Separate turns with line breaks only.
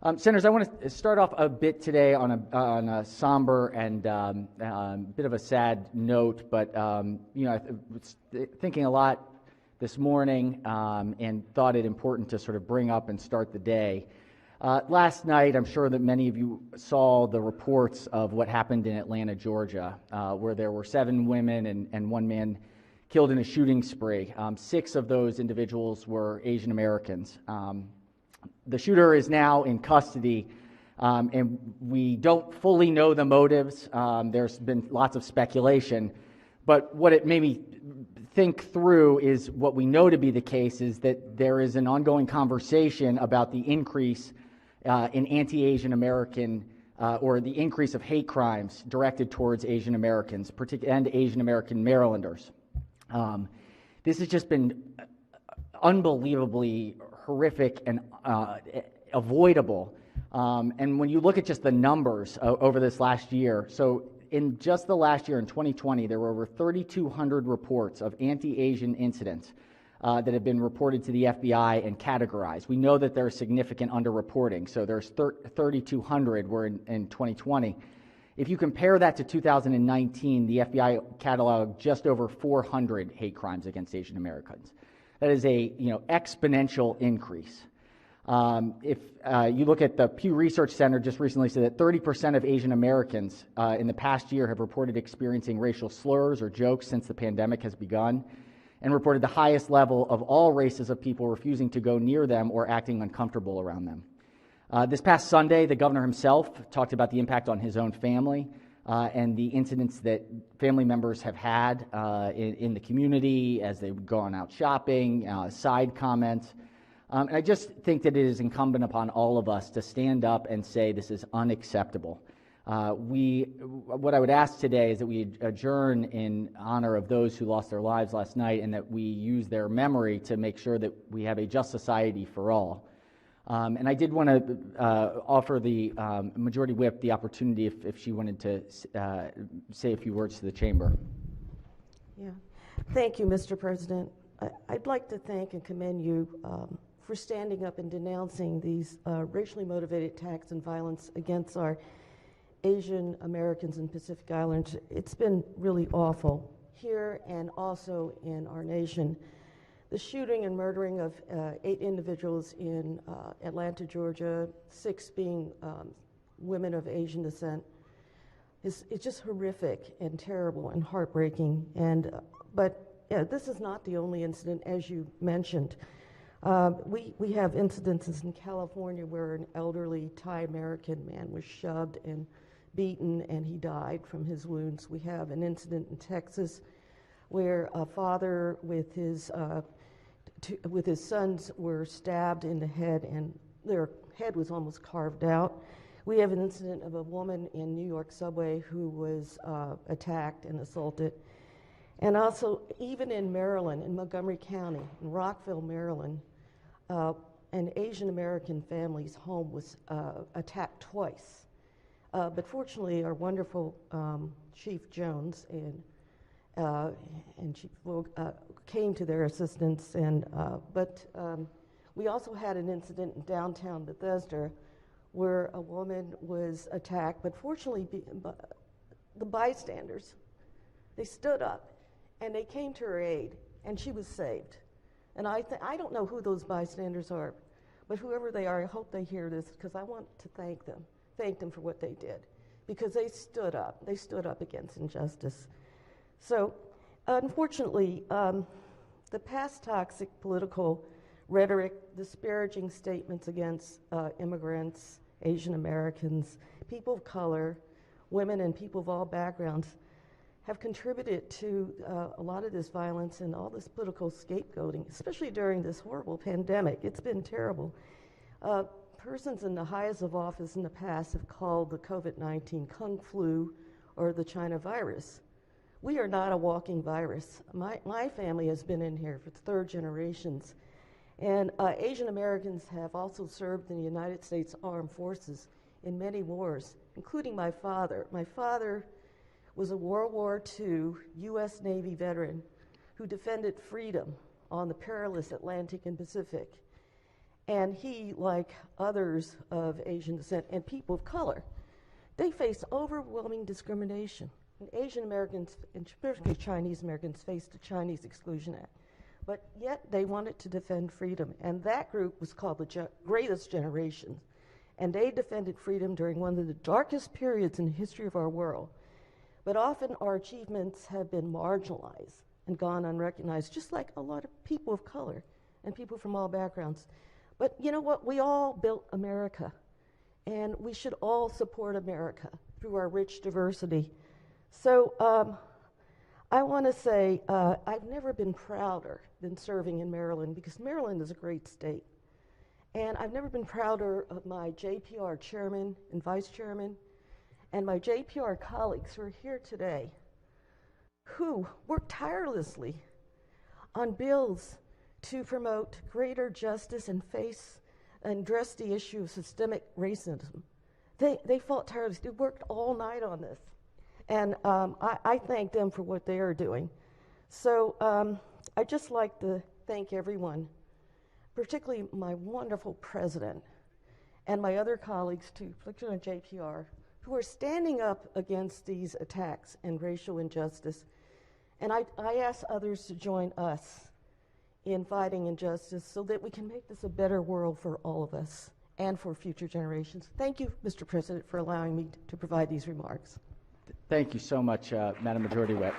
Senators, I want to start off a bit today on a somber and bit of a sad note, but I was thinking a lot this morning and thought it important to sort of bring up and start the day. Last night, I'm sure that many of you saw the reports of what happened in Atlanta, Georgia, where there were 7 women and 1 man killed in a shooting spree. 6 of those individuals were Asian Americans. The shooter is now in custody, and we don't fully know the motives. There's been lots of speculation, but what it made me think through is what we know to be the case is that there is an ongoing conversation about the increase in anti-Asian American or the increase of hate crimes directed towards Asian Americans, and Asian American Marylanders. This has just been unbelievably horrific and avoidable. And when you look at just the numbers over this last year, so in just the last year, in 2020, there were over 3,200 reports of anti-Asian incidents that have been reported to the FBI and categorized. We know that there's significant underreporting, so there's 3,200 were in 2020. If you compare that to 2019, the FBI cataloged just over 400 hate crimes against Asian Americans. That is a exponential increase. If you look at the Pew Research Center, just recently said that 30% of Asian Americans in the past year have reported experiencing racial slurs or jokes since the pandemic has begun, and reported the highest level of all races of people refusing to go near them or acting uncomfortable around them. This past Sunday, the governor himself talked about the impact on his own family and the incidents that family members have had in the community as they've gone out shopping, side comments. And I just think that it is incumbent upon all of us to stand up and say this is unacceptable. What I would ask today is that we adjourn in honor of those who lost their lives last night, and that we use their memory to make sure that we have a just society for all. And I did want to offer the Majority Whip the opportunity if she wanted to say a few words to the chamber.
Yeah. Thank you, Mr. President. I'd like to thank and commend you for standing up and denouncing these racially motivated attacks and violence against our Asian Americans and Pacific Islanders. It's been really awful here and also in our nation. The shooting and murdering of 8 individuals in Atlanta, Georgia, 6 being women of Asian descent, it's just horrific and terrible and heartbreaking. But this is not the only incident, as you mentioned. We have incidences in California where an elderly Thai American man was shoved and beaten and he died from his wounds. We have an incident in Texas where a father with his sons were stabbed in the head and their head was almost carved out. We have an incident of a woman in New York subway who was attacked and assaulted. And also, even in Maryland, in Montgomery County, in Rockville, Maryland, an Asian American family's home was attacked twice. But fortunately, our wonderful Chief Jones and Chief Vogt came to their assistance. But we also had an incident in downtown Bethesda where a woman was attacked. But fortunately, the bystanders, they stood up and they came to her aid, and she was saved. And I don't know who those bystanders are, but whoever they are, I hope they hear this, because I want to thank them for what they did, because they stood up against injustice. So, unfortunately, the past toxic political rhetoric, disparaging statements against immigrants, Asian Americans, people of color, women, and people of all backgrounds have contributed to a lot of this violence and all this political scapegoating, especially during this horrible pandemic. It's been terrible. Persons in the highest of office in the past have called the COVID-19 Kung flu or the China virus. We are not a walking virus. My family has been in here for 3rd generations. And Asian Americans have also served in the United States Armed Forces in many wars, including my father. My father was a World War II U.S. Navy veteran who defended freedom on the perilous Atlantic and Pacific. And he, like others of Asian descent and people of color, they face overwhelming discrimination. And Asian Americans, and especially Chinese Americans, faced the Chinese Exclusion Act. But yet they wanted to defend freedom. And that group was called the Greatest Generation. And they defended freedom during one of the darkest periods in the history of our world. But often our achievements have been marginalized and gone unrecognized, just like a lot of people of color and people from all backgrounds. But you know what? We all built America, and we should all support America through our rich diversity. So I want to say I've never been prouder than serving in Maryland, because Maryland is a great state. And I've never been prouder of my JPR chairman and vice chairman and my JPR colleagues who are here today, who work tirelessly on bills to promote greater justice and address the issue of systemic racism. They fought tirelessly. They worked all night on this. And I thank them for what they are doing. So I'd just like to thank everyone, particularly my wonderful president and my other colleagues too, particularly on JPR, who are standing up against these attacks and racial injustice. And I ask others to join us in fighting injustice so that we can make this a better world for all of us and for future generations. Thank you, Mr. President, for allowing me to provide these remarks.
Thank you so much, Madam Majority Whip.